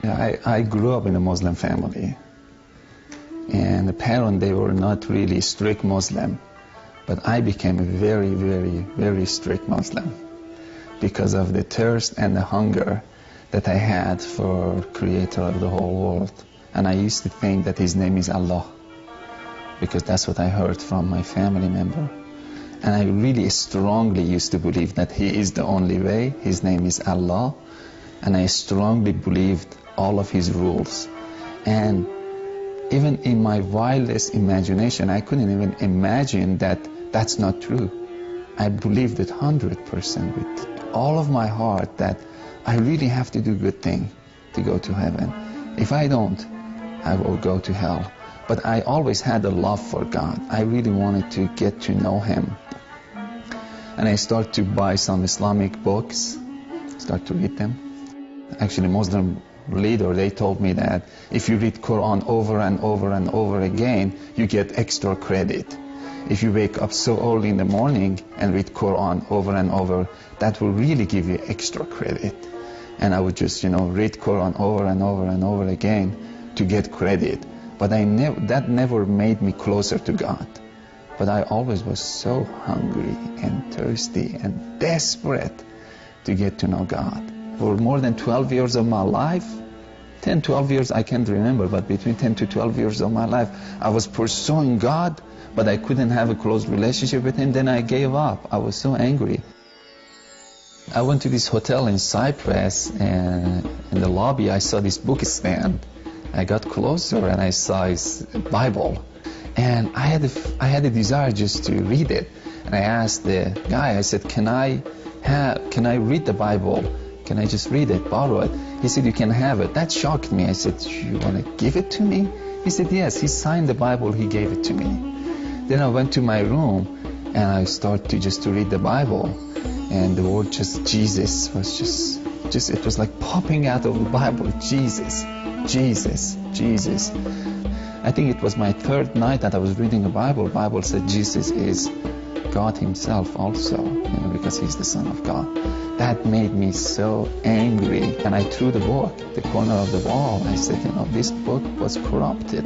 Yeah, I grew up in a Muslim family, and the parents, they were not really strict Muslim, but I became a very, very, very strict Muslim because of the thirst and the hunger that I had for Creator of the whole world. And I used to think that His name is Allah, because that's what I heard from my family member. And I really strongly used to believe that He is the only way, His name is Allah, and I strongly believed all of His rules. And even in my wildest imagination, I couldn't even imagine that that's not true. I believed it 100% with all of my heart that I really have to do good thing to go to heaven. If I don't, I will go to hell. But I always had a love for God. I really wanted to get to know Him. And I started to buy some Islamic books, start to read them. Actually, Muslim leader, they told me that if you read Quran over and over and over again, you get extra credit. If you wake up so early in the morning and read Quran over and over, that will really give you extra credit. And I would just, read Quran over and over and over again to get credit. But that never made me closer to God. But I always was so hungry and thirsty and desperate to get to know God. For more than 12 years of my life, 10, 12 years, I can't remember, but between 10 to 12 years of my life, I was pursuing God, but I couldn't have a close relationship with Him. Then I gave up. I was so angry. I went to this hotel in Cyprus, and in the lobby, I saw this book stand. I got closer and I saw His Bible. And I had a desire just to read it. And I asked the guy, I said, can I read the Bible? Can I just read it, borrow it? He said, you can have it. That shocked me. I said, you want to give it to me? He said, yes. He signed the Bible. He gave it to me. Then I went to my room and I started to read the Bible. And the word just Jesus was just it was like popping out of the Bible. Jesus, Jesus, Jesus. I think it was my third night that I was reading the Bible. The Bible said Jesus is God Himself also, because He's the Son of God. That made me so angry, and I threw the book, the corner of the wall. I said, this book was corrupted,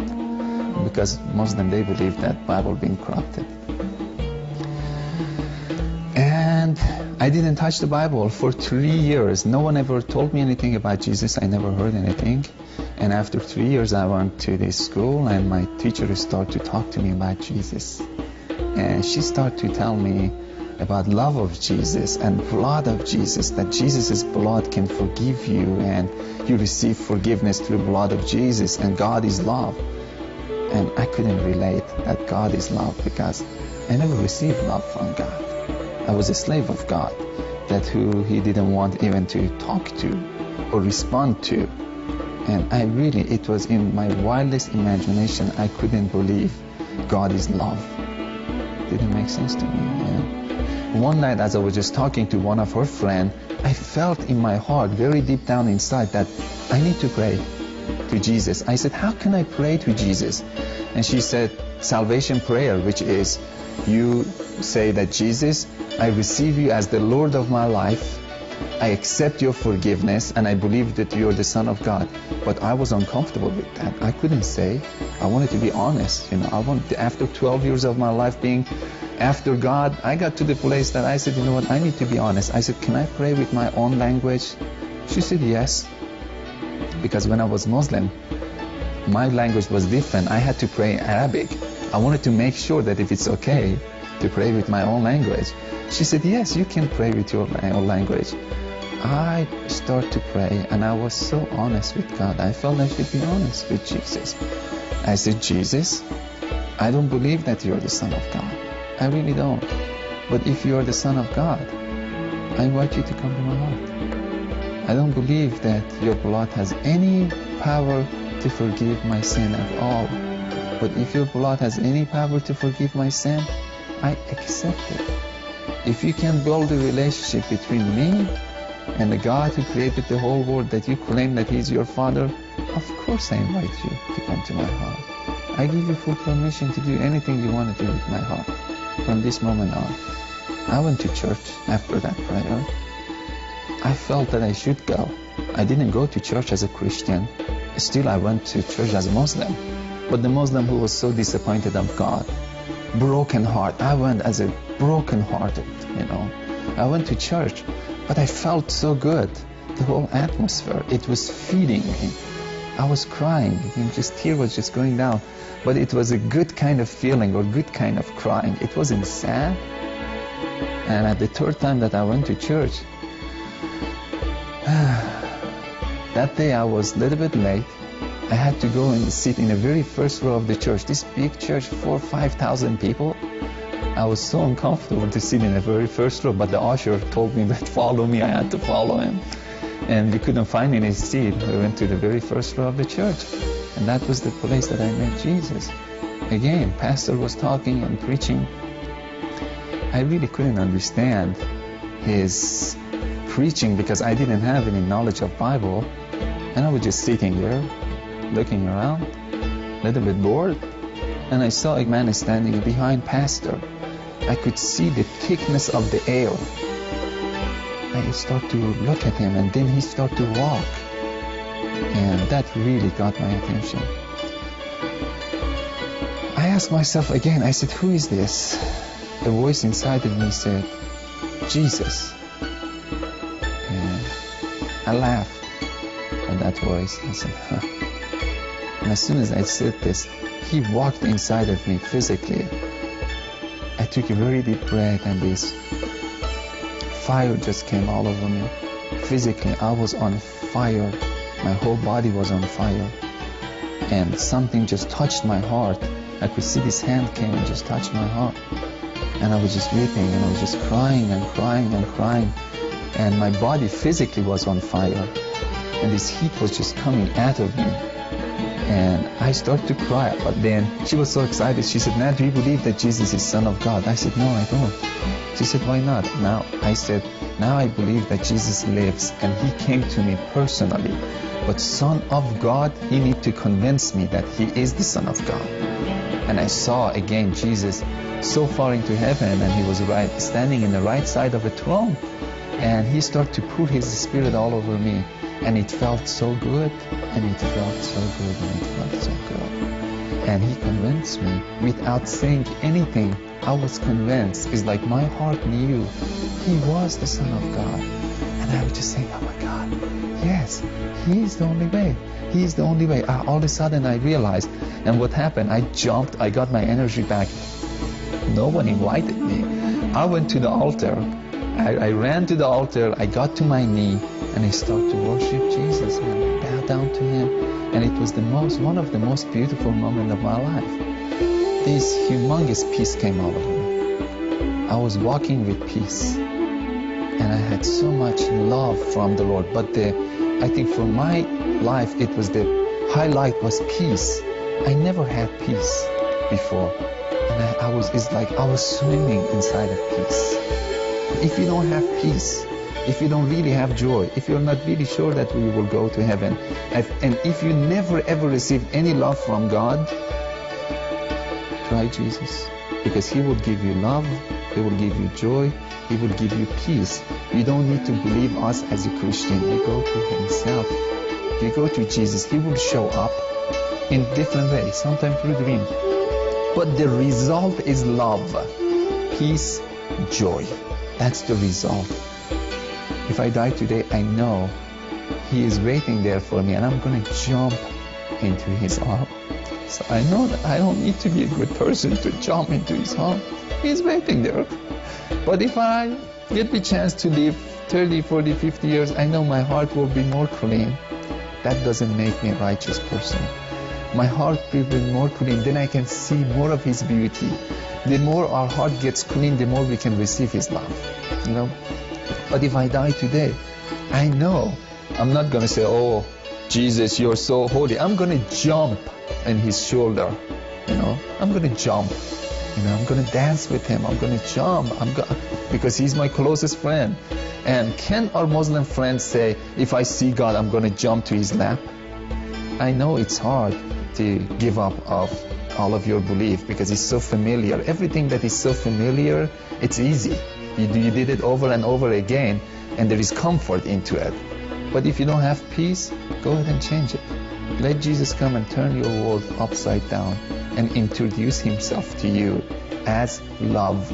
because Muslim, they believe that Bible being corrupted. And I didn't touch the Bible for 3 years. No one ever told me anything about Jesus. I never heard anything. And after 3 years, I went to this school, and my teacher started to talk to me about Jesus. And she started to tell me about love of Jesus and blood of Jesus, that Jesus' blood can forgive you, and you receive forgiveness through the blood of Jesus, and God is love. And I couldn't relate that God is love, because I never received love from God. I was a slave of God, that who He didn't want even to talk to or respond to. And it was in my wildest imagination, I couldn't believe God is love. Didn't make sense to me. One night, as I was just talking to one of her friends, I felt in my heart, very deep down inside, that I need to pray to Jesus. I said, how can I pray to Jesus? And she said, salvation prayer, which is, you say that Jesus, I receive you as the Lord of my life. I accept your forgiveness, and I believe that you're the Son of God. But I was uncomfortable with that. I couldn't say. I wanted to be honest. After 12 years of my life being after God, I got to the place that I said, I need to be honest. I said, can I pray with my own language? She said, yes. Because when I was Muslim, my language was different. I had to pray in Arabic. I wanted to make sure that if it's okay to pray with my own language. She said, yes, you can pray with your own language. I started to pray, and I was so honest with God. I felt I should be honest with Jesus. I said, Jesus, I don't believe that you're the Son of God. I really don't. But if you're the Son of God, I invite you to come to my heart. I don't believe that your blood has any power to forgive my sin at all. But if your blood has any power to forgive my sin, I accept it. If you can build a relationship between me and the God who created the whole world, that you claim that He's your Father, of course I invite you to come to my heart. I give you full permission to do anything you want to do with my heart from this moment on. I went to church after that prayer. I felt that I should go. I didn't go to church as a Christian. Still, I went to church as a Muslim. But the Muslim who was so disappointed of God, broken heart. I went as a broken-hearted, I went to church, but I felt so good. The whole atmosphere, it was feeding me. I was crying, tear was just going down. But it was a good kind of feeling or good kind of crying. It wasn't sad. And at the third time that I went to church, that day I was a little bit late. I had to go and sit in the very first row of the church. This big church, 4,000 or 5,000 people. I was so uncomfortable to sit in the very first row, but the usher told me that follow me. I had to follow him. And we couldn't find any seat. We went to the very first row of the church. And that was the place that I met Jesus. Again, pastor was talking and preaching. I really couldn't understand his preaching because I didn't have any knowledge of Bible. And I was just sitting there, looking around, a little bit bored. And I saw a man standing behind pastor. I could see the thickness of the air. I started to look at him, and then he started to walk. And that really got my attention. I asked myself again, I said, who is this? A voice inside of me said, Jesus. And I laughed at that voice. I said, huh. And as soon as I said this, he walked inside of me physically. I took a very deep breath, and this fire just came all over me. Physically, I was on fire. My whole body was on fire. And something just touched my heart. I could see this hand came and just touched my heart. And I was just weeping, and I was just crying and crying and crying. And my body physically was on fire. And this heat was just coming out of me. And I started to cry, but then she was so excited. She said, Matt, do you believe that Jesus is Son of God? I said, no, I don't. She said, why not? Now I said, now I believe that Jesus lives and he came to me personally. But Son of God, he need to convince me that he is the Son of God. And I saw again Jesus so far into heaven, and he was standing in the right side of a throne. And he started to pour his spirit all over me. And it felt so good, and it felt so good, and it felt so good. And he convinced me without saying anything. I was convinced. It's like my heart knew he was the Son of God. And I was just saying, oh my God, yes, he is the only way. He is the only way. All of a sudden I realized, and what happened, I jumped, I got my energy back. No one invited me. I went to the altar. I ran to the altar. I got to my knee. And I started to worship Jesus and bow down to him. And it was one of the most beautiful moments of my life. This humongous peace came over me. I was walking with peace. And I had so much love from the Lord. But I think for my life, it was the highlight was peace. I never had peace before. And it's like I was swimming inside of peace. If you don't have peace, if you don't really have joy, if you're not really sure that we will go to heaven, and if you never ever received any love from God, try Jesus. Because he will give you love, he will give you joy, he will give you peace. You don't need to believe us as a Christian. You go to himself. You go to Jesus. He will show up in different ways, sometimes through dreams. But the result is love, peace, joy. That's the result. If I die today, I know he is waiting there for me, and I'm going to jump into his arm. So I know that I don't need to be a good person to jump into his arm. He's waiting there. But if I get the chance to live 30, 40, 50 years, I know my heart will be more clean. That doesn't make me a righteous person. My heart will be more clean, then I can see more of his beauty. The more our heart gets clean, the more we can receive his love. But if I die today, I know I'm not going to say, oh, Jesus, you're so holy. I'm going to jump in his shoulder. I'm going to jump. I'm going to dance with him. I'm going to jump. Because he's my closest friend. And can our Muslim friends say, if I see God, I'm going to jump to his lap? I know it's hard to give up of all of your belief because it's so familiar. Everything that is so familiar, it's easy. You did it over and over again, and there is comfort into it. But if you don't have peace, go ahead and change it. Let Jesus come and turn your world upside down and introduce himself to you as love.